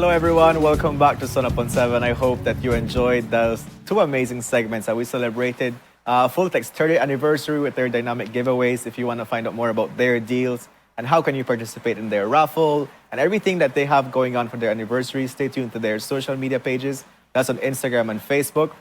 Hello, everyone. Welcome back to Sun Up on 7. I hope that you enjoyed those two amazing segments that we celebrated. Full Text 30th anniversary with their dynamic giveaways. If you want to find out more about their deals and how can you participate in their raffle and everything that they have going on for their anniversary, stay tuned to their social media pages. That's on Instagram and Facebook.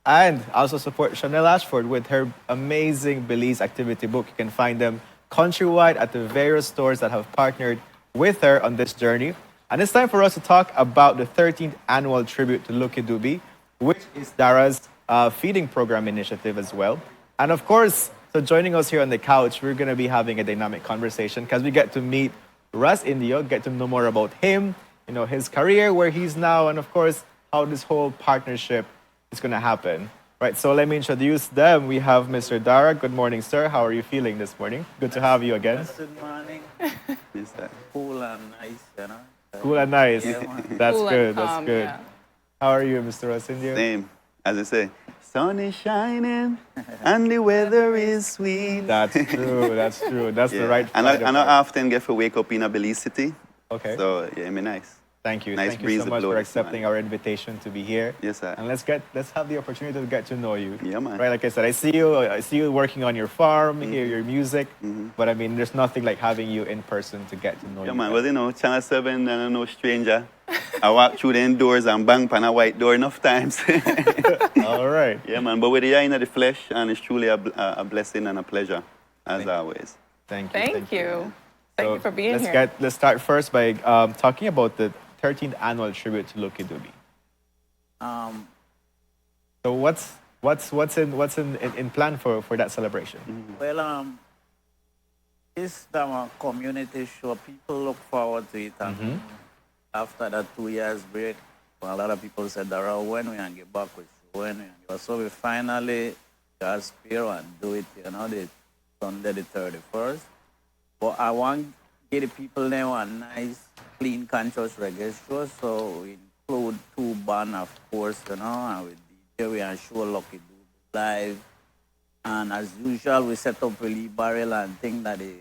And also support Chanel Ashford with her amazing Belize activity book. You can find them countrywide at the various stores that have partnered with her on this journey. And it's time for us to talk about the 13th annual tribute to Lucky Dube, which is Dara's feeding program initiative as well. And of course, so joining us here on the couch, we're going to be having a dynamic conversation because we get to meet Russ Indio, get to know more about him, you know, his career, where he's now, and of course, how this whole partnership is going to happen. Right, so let me introduce them. We have Mr. Dara. Good morning, sir. How are you feeling this morning? Good to have you again. Good morning. It's cool and nice, you know. Cool and nice. Yeah, That's Cool good. and That's calm, good. yeah. How are you, Mr. Russ Indio? Same. As I say, sun is shining and the weather is sweet. That's true. That's true. That's the right. And I often get to wake up in a Belize city. Okay. So yeah, it be nice. Thank you. Nice Thank breeze you so to much blow for this accepting morning. our invitation to be here. Yes, sir. And let's have the opportunity to get to know you. Yeah, man. Right, like I said, I see you working on your farm, hear your music, but I mean, there's nothing like having you in person to get to know Yeah, you. man. Well, you know, Channel 7 and I'm no stranger. I walk through the indoors and bang on a white door enough times. All right. Yeah, man. But with the eye in the flesh, and it's truly a blessing and a pleasure, as always. Thank you. Thank you. Thank you for being let's here. Let's start first by talking about the 13th annual tribute to Lucky Dube. So what's in plan for that celebration? Well, it's our community show. People look forward to it. And after that 2 years break, a lot of people said, Dara, when we can get back with you, when we can get back. So we finally got spare and do it, you know, the Sunday the 31st. But I want to get the people now a nice, clean, conscious reggae show. So we include two bands, of course, you know, and with DJ we and show Lucky Dube live. And as usual, we set up a Lee barrel and thing that they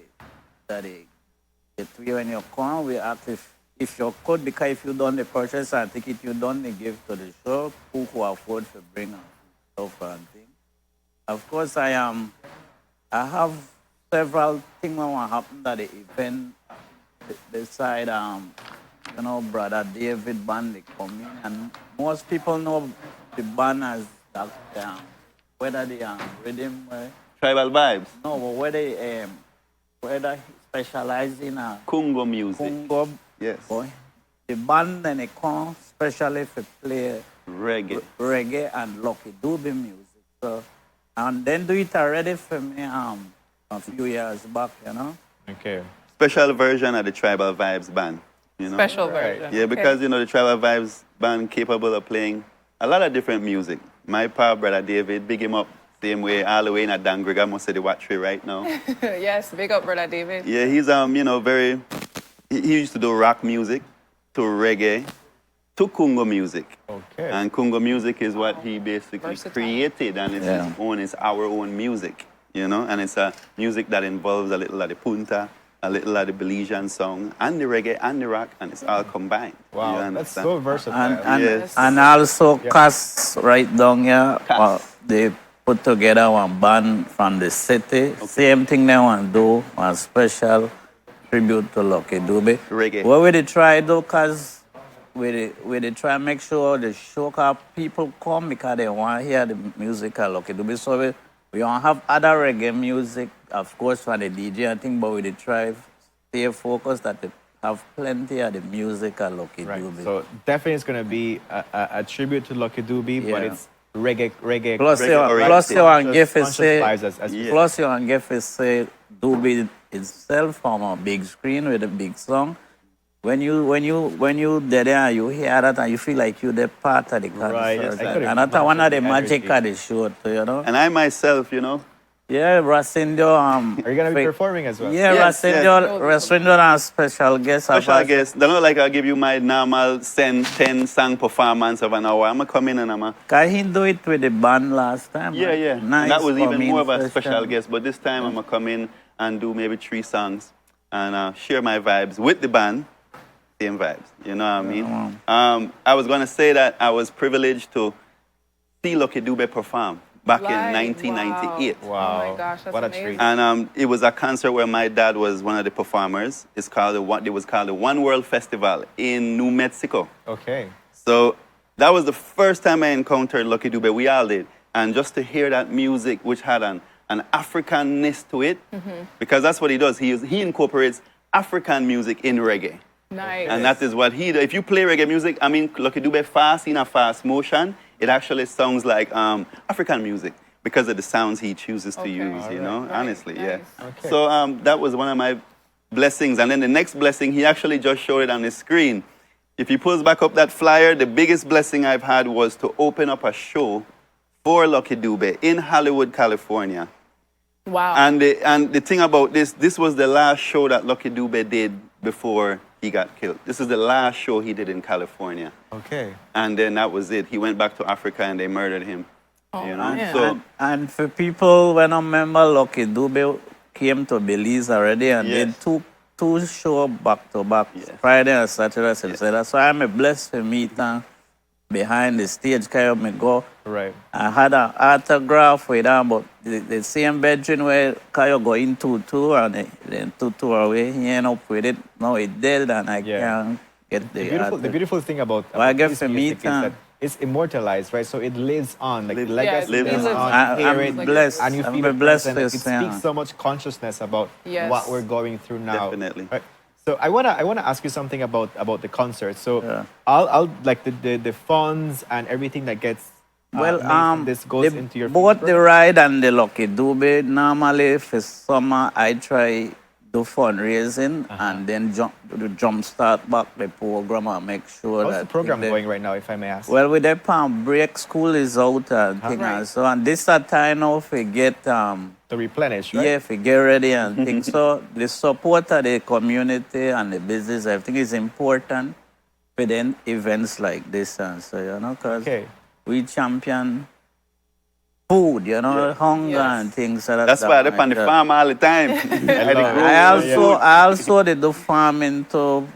get to you when you come. We ask if you could, because if you done the purchase and ticket you done, they give to the show, who afford to bring stuff and thing. Of course, I have several things that will happen at the event. Beside, you know, Brother David band, they come in, and most people know the band as that, whether they rhythm, Tribal vibes. no, but whether he specialize in Congo music. Congo, Yes. boy, the band then they come specially to play Reggae. and Lucky Dube music. So, and then do it already for me a few years back, you know. Okay. Special version of the Tribal Vibes band. You know? Special Right. version. Yeah, because, you know, the Tribal Vibes band capable of playing a lot of different music. My pa, Brother David, big him up same way, all the way in a Dangriga, I must say the watchery right now. Yes, big up, Brother David. Yeah, he's, you know, he used to do rock music, to reggae, to Congo music. Okay. And Congo music is what he basically Versatile. created, and it's his own, it's our own music, you know? And it's a music that involves a little of the punta, a little of the Belizean song, and the reggae and the rock, and it's all combined. Wow, You that's understand? so versatile. Yes. And also Cass right down here, they put together one band from the city. Same thing they want to do, one special tribute to Lucky Dube. Reggae. What we try though, cause we try make sure the show people come because they want to hear the music of Lucky Dube. So we don't have other reggae music, of course, for the DJ and thing, but we try stay focused that they have plenty of the music of Lucky Right. Dube. So definitely it's going to be a tribute to Lucky Dube, but Yeah. it's reggae. Plus, Reggae you want to give conscious say, vibes as Yeah. plus you want to give say Dube itself from a big screen with a big song. When you there and you hear that and you feel like you're the part of the concert. Right, yes, I could And that's one of the imagine the magic energy. of the show, too, you know. And I myself, you know, Yeah, Rasindio. Are you going to be performing as well? Yeah, Yes, Rasindio and special guest. special guest. They're not like I'll give you my normal 10 song performance of an hour. I'm going to come in and I'm going to... Can he do it with the band last time? Yeah, right? yeah. Nice And that was even coming more of a session. special guest. But this time I'm going to come in and do maybe 3 songs and share my vibes with the band. Same vibes. You know what I mean? I was going to say that I was privileged to see Lucky Dube perform back in 1998. Wow. Oh my gosh, that's What a amazing. treat. And it was a concert where my dad was one of the performers. It was called the One World Festival in New Mexico. Okay. So that was the first time I encountered Lucky Dube. We all did. And just to hear that music, which had an Africanness to it, because that's what he does. He incorporates African music in reggae. Nice. And that is what he does. If you play reggae music, I mean, Lucky Dube fast, in a fast motion, it actually sounds like African music because of the sounds he chooses to use, you know, Right. honestly, yeah. Nice. Okay. So that was one of my blessings. And then the next blessing, he actually just showed it on the screen. If he pulls back up that flyer, the biggest blessing I've had was to open up a show for Lucky Dube in Hollywood, California. Wow. And the thing about this was the last show that Lucky Dube did before he got killed. This is the last show he did in California. Okay. And then that was it. He went back to Africa and they murdered him. Oh, You know? man. So And for people, when I remember Lucky Dube came to Belize already and Yes. did two shows back to back, Yes. Friday and Saturday. So I'm blessed to meet him behind the stage. Me go. Right. I had an autograph with him, but the same bedroom where Kayo go into tour and then tour away, he end up with it. Now it's dead and I Yeah. can't get The beautiful thing about Well, I guess this for me, music is that it's immortalized, right? So it lives on, like the Lives- legacy Yes, lives lives on. on. You hear I'm it, blessed. and you I'm feel it blessed present. It with speaks him. so much consciousness about Yes. what we're going through now. Definitely. Right? So I wanna ask you something about the concert. So Yeah. I'll like the funds and everything that gets Well, made from this goes the- into your both future the ride and the Lucky Dube. Normally, for summer, I try do fundraising and then jumpstart back the program and make sure How's that the program they- going right now, if I may ask? Well, with the palm break, school is out and thing Right. and so and this a time now for get To replenish, right? yeah, for get ready and things. So the support of the community and the business, I think is important for then events like this and so because Okay. we champion food, hunger Yes. and things. So that's why they're on the farm all the time. I love it. I also did the farming too.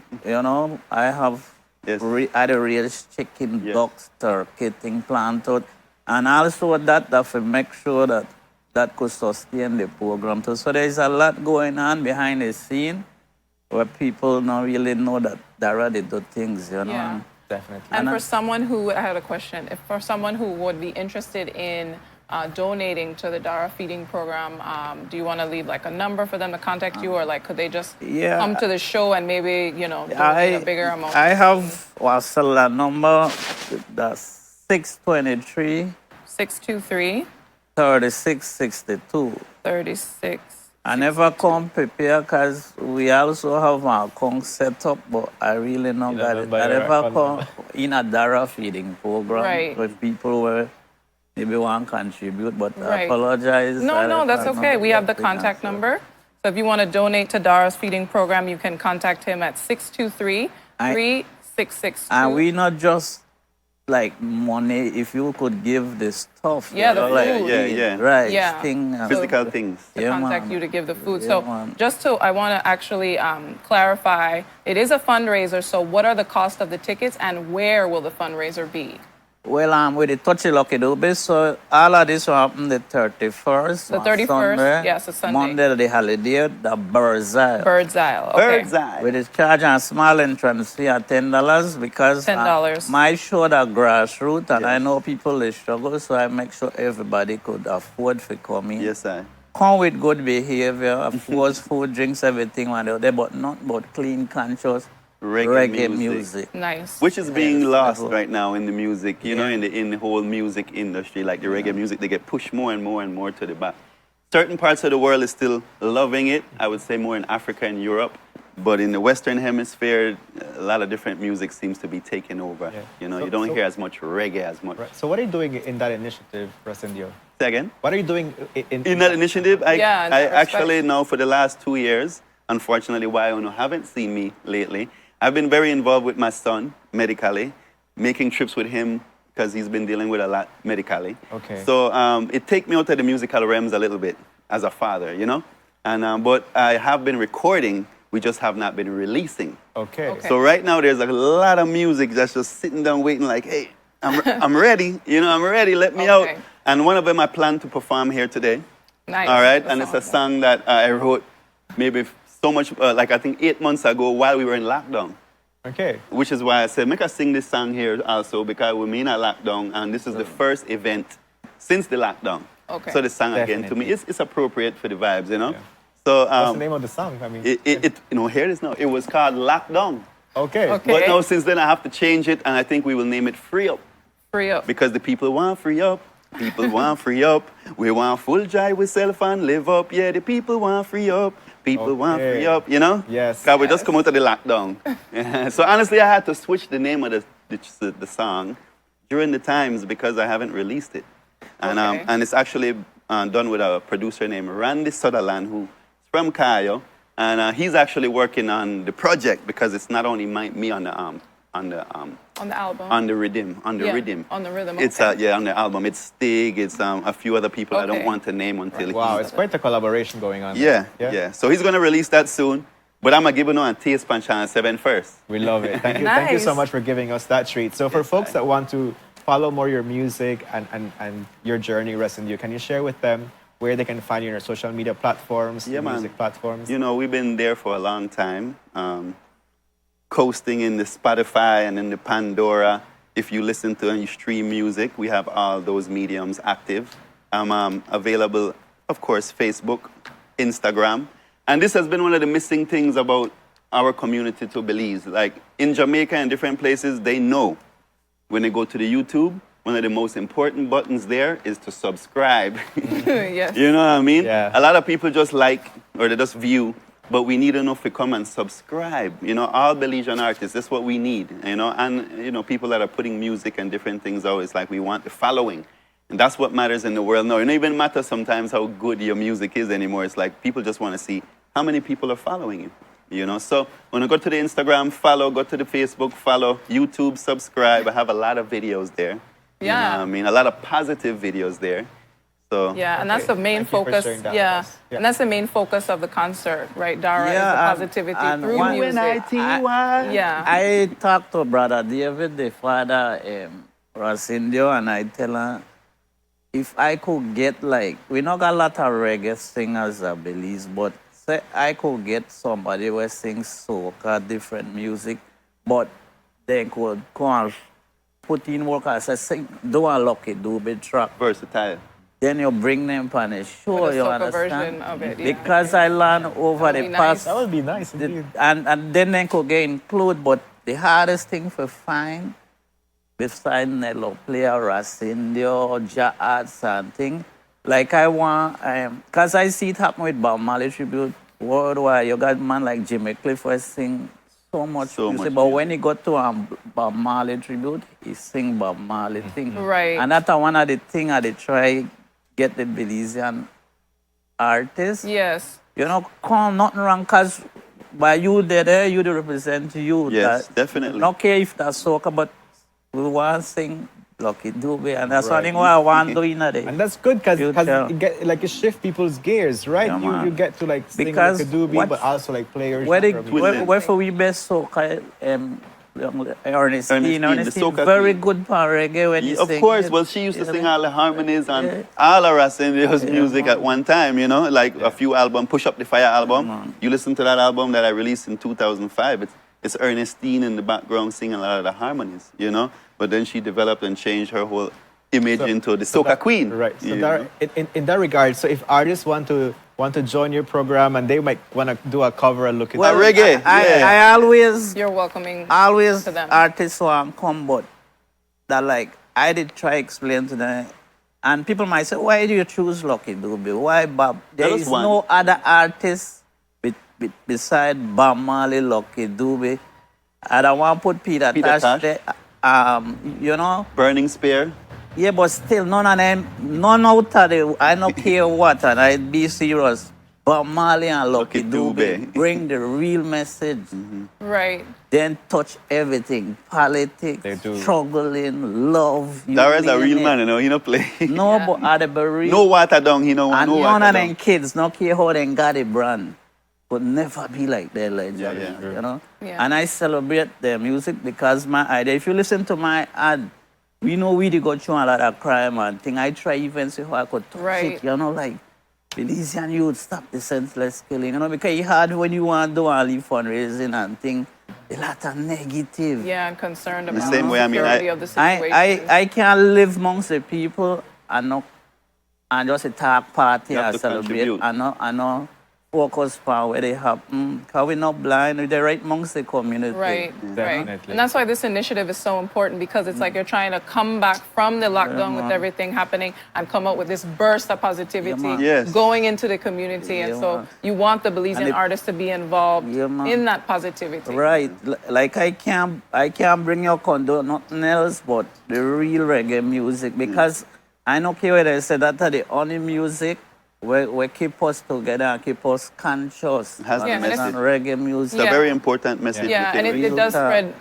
I have Yes. I had a real chicken, Yes. ducks, turkey thing planted, and also that to make sure that could sustain the program too. So there's a lot going on behind the scene where people don't really know that Dara did do things, Yeah. Definitely. And for someone who, I had a question, if for someone who would be interested in donating to the Dara feeding program, do you want to leave like a number for them to contact you, or like could they just Yeah. come to the show and maybe, donate a bigger amount? I have a cellular number that's 623 623 3662. 36. I never come prepared because we also have our account set up, but I really not got it. I never come in a Dara feeding program Right. with people where maybe want to contribute, but I Right. apologize. No, that's okay. We have the Big contact answer. number. So if you want to donate to Dara's feeding program, you can contact him at 623-3662. And we not just like money, if you could give the stuff. Yeah, the like, food. Yeah. Right. Yeah. Thing, Physical things. to Yeah, contact man. you to give the food. Yeah, So man. I want to actually clarify, it is a fundraiser, so what are the cost of the tickets and where will the fundraiser be? Well, with the touchy lucky Dube, so all of this will happen the 31st. The on 31st, Sunday. yes, it's Sunday. Monday, the holiday, the Bird's Eye. Bird's Isle. Okay. Bird's eye. With the charge and small entrance fee at $10 because $10. My show the grassroots and I Yes. know people they struggle, so I make sure everybody could afford to come in. Yes, sir. Come with good behavior, of course, food, drinks, everything when they're there, but not but clean, conscious Reggae music. Nice. Which is being Yes, lost level. right now in the music, you know, in the whole music industry, like the reggae music, they get pushed more and more and more to the back. Certain parts of the world is still loving it. I would say more in Africa and Europe, but in the Western Hemisphere, a lot of different music seems to be taking over. Yeah. You know, So- you don't so- hear as much reggae as much. Right. So what are you doing in that initiative, Rasendio? Say again? What are you doing In that initiative, I Yeah, in that respect. actually now for the last 2 years, unfortunately, why you haven't seen me lately, I've been very involved with my son medically, making trips with him because he's been dealing with a lot medically. Okay. So it takes me out of the musical realms a little bit as a father, you know? And but I have been recording We just have not been releasing. Okay. Okay. So right now there's a lot of music that's just sitting down waiting like, hey, I'm ready. You know, I'm ready. Let me out. Okay. And one of them I plan to perform here today. Nice. All right. That And it's a sounds good. song that I wrote maybe so much, like I think 8 months ago while we were in lockdown. Okay. Which is why I said, make us sing this song here also because we're in a lockdown and this is the first event since the lockdown. Okay. So the song again to me, Definitely. it's appropriate for the vibes, you know? Yeah. So What's the name of the song? I mean, here it is now. It was called Lockdown. okay. Okay. But now since then I have to change it and I think we will name it Free Up. Free up. Because the people want free up. People want free up. We want full joy with self and live up. Yeah, the people want free up. People want Okay. free up, you know? Yes. Because we just Yes. come out of the lockdown. Yeah. So honestly, I had to switch the name of the song during the times because I haven't released it. And, Okay. and it's actually done with a producer named Randy Sutherland, who's from Cayo. And he's actually working on the project because it's not only me on the On the album. on the rhythm, on the Yeah, rhythm. on the rhythm, It's okay. on the album. It's Stig. It's a few other people I don't Okay. want to name until Wow, he. it's quite a collaboration going on. Yeah, there. yeah. So he's gonna release that soon. But I'm gonna give it on Taste Pan Channel 7 first. We love it. Thank you so Nice. much for giving us that treat. So for Yes, folks I- that want to follow more your music and your journey, Rest in You, can you share with them where they can find you on your social media platforms, Yeah, the man. music platforms? You know, we've been there for a long time, coasting in the Spotify and in the Pandora. If you listen to and you stream music, we have all those mediums active. I'm available, of course, Facebook, Instagram. And this has been one of the missing things about our community to Belize. Like in Jamaica and different places, they know when they go to the YouTube, one of the most important buttons there is to subscribe. Yes. You know what I mean? Yeah. A lot of people just like or they just view, but we need enough to come and subscribe. You know, all Belizean artists, that's what we need. You know, and you know, people that are putting music and different things out, it's like we want the following. And that's what matters in the world now. It don't even matter sometimes how good your music is anymore. It's like people just want to see how many people are following you. You know, so when I go to the Instagram, follow, go to the Facebook, follow, YouTube, subscribe. I have a lot of videos there. You know Yeah. what I mean, a lot of positive videos there. So Yeah, and that's the main Thank you for focus. sharing that with Yeah. us. Yeah. And that's the main focus of the concert, right, Dara? Yeah, is the and- positivity and through one- music. Yeah. I talked to Brother David, the father, Racindio, and I tell her, if I could get like, we not got a lot of reggae singers, I believe, but say I could get somebody who sings soca, different music, but they could come and put in work as I sing, do a Lucky Dube track. versatile. Then you bring them on a show, With a you soca understand? version of it, yeah. Because I learned over That would the be past. That would be nice The- indeed. and then they could get included, but the hardest thing for find besides Nello player Racindio, Jazz and thing, like I want, because I see it happen with Bob Marley tribute worldwide. You got man like Jimmy Clifford sing so much So music, much but music. when he got to Bob Marley tribute, he sing Bob Marley thing. Right. And that's one of the things I try get the Belizean artists. Yes. You know, come nothing wrong, because by you there, you the represent you. Yes, definitely. Not care if that's soca, but we want to sing Lucky Dube, and that's Right. one thing what I want to do in a And day. that's good because Future. it get like it shift people's gears, right? Yeah, you man. get to like sing Because like a doobie, what- but also like players. Where the from- Twiddling. where for we best soca, Ernestine, the soca very queen. good for reggae when you Of sing. course, it. well, she used to You sing know? all the harmonies and Yeah. all of Racindio's music man. at one time, you know, like a few albums, Push Up the Fire album. man. You listen to that album that I released in 2005. It's Ernestine in the background singing a lot of the harmonies, you know. But then she developed and changed her whole image So- into the so soca that- queen. Right. So you Dara, know. in that regard, so if artists want to join your program and they might want to do a cover and look at Well, reggae, yeah. I always You're welcoming always to them. artists want come, but that like I did try explain to them, and people might say, why do you choose Lucky Dube? Why Bob? There That was is one. no other artist beside Bob Marley, Lucky Dube. I don't want to put Peter Peter Tosh Tosh. there. You know, Burning Spear. yeah, but still none of them, none out of the, I don't care what, and I be serious. Bob Marley and Lucky Lucky Dube. Dube bring the real message. Right. Then touch everything, politics, They do. struggling, love. you Dara's a name real it. man, you know, he no play. No, Yeah. but are the bereaved. No water down, he no and no none water of down. them kids, no care how they got it brand. could never be like their legend, yeah. you know. Yeah. And I celebrate their music because my idea. If you listen to my ad, we know we did go through a lot of crime and thing. I try even see how I could touch Right. it, you know, like Belizean youth stop the senseless killing, you know, because it's hard when you want to do all the fundraising and thing. A lot of negative. Yeah, and concerned about same way, I mean, security of the situation. I can't live amongst the people and not and just a talk party You have and to celebrate contribute. and not focus on where they happen. Because we're not blind, we're right amongst the community. Right, right. Definitely. And that's why this initiative is so important because it's like you're trying to come back from the lockdown with everything happening and come out with this burst of positivity man. Yes. going into the community. Yeah, And so man. you want the Belizean And it- artists to be involved Yeah, man. in that positivity. Right. Like I can't bring your condo, nothing else but the real reggae music because I know where they say that are the only music where keep us together and keep us conscious. Has the Yeah, and it's- and reggae music. It's Yeah. a very important message. Yeah, and within it reggae. does Real spread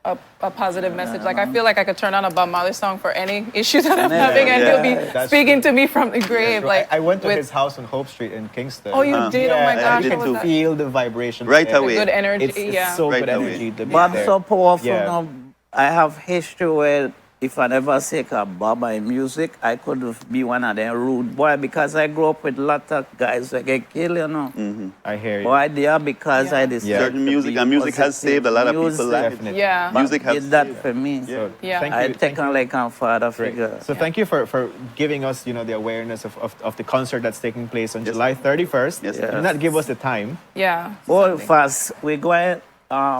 a positive message. Like I feel like I could turn on a Bob Marley song for any issue that I'm having, and he'll be That's speaking to me from the grave. Like I went to with- his house on Hope Street in Kingston. Oh, you did? Oh my Yeah, gosh, you how can was that? feel the vibration Right there. away. Good energy. It's yeah. so Right good away. energy to be Bob's there. so powerful. Yeah. Now, I have history where if I never say Bob in music, I could be one of them rude boy because I grew up with a lot of guys that get killed, you know. I hear you. Boy, they are because Yeah. I decided Certain to music, be and music has positive. saved a lot of Music. people's lives. Definitely. Yeah. Music has did that saved. for me. So, Yeah. thank I you. take on like a father figure. So thank you for giving us, the awareness of the concert that's taking place on Yes. July 31st. Yes. You did not give us the time. Yeah. Well, something. first we going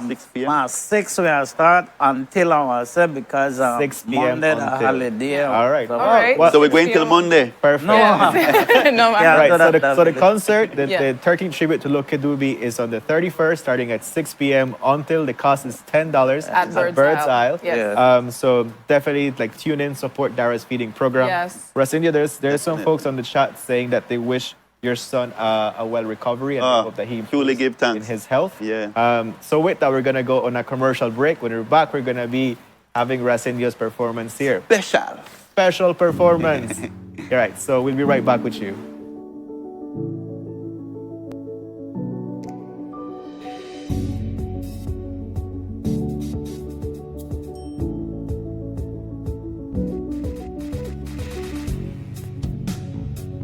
6 p.m. 6 we are start until ourselves because 6 p.m. Monday the until. holiday. All right. So, All right. Well, So we're going 6 till p.m. Monday. Perfect. No, no, Yeah. Right, So so that- the concert, the Yeah. 13th tribute to Luke Dube is on the 31st, starting at 6 p.m. until the cost is $10 At Bird's Isle. Yes. Yeah. So definitely tune in, support Dara's feeding program. Yes. Racindia, there's some folks on the chat saying that they wish your son a well recovery and they hope that he truly improves give thanks. in his health. Yeah. So with that, we're gonna go on a commercial break. When we're back, we're gonna be having Racindia's performance here. Special. Special performance. All right, so we'll be right back with you.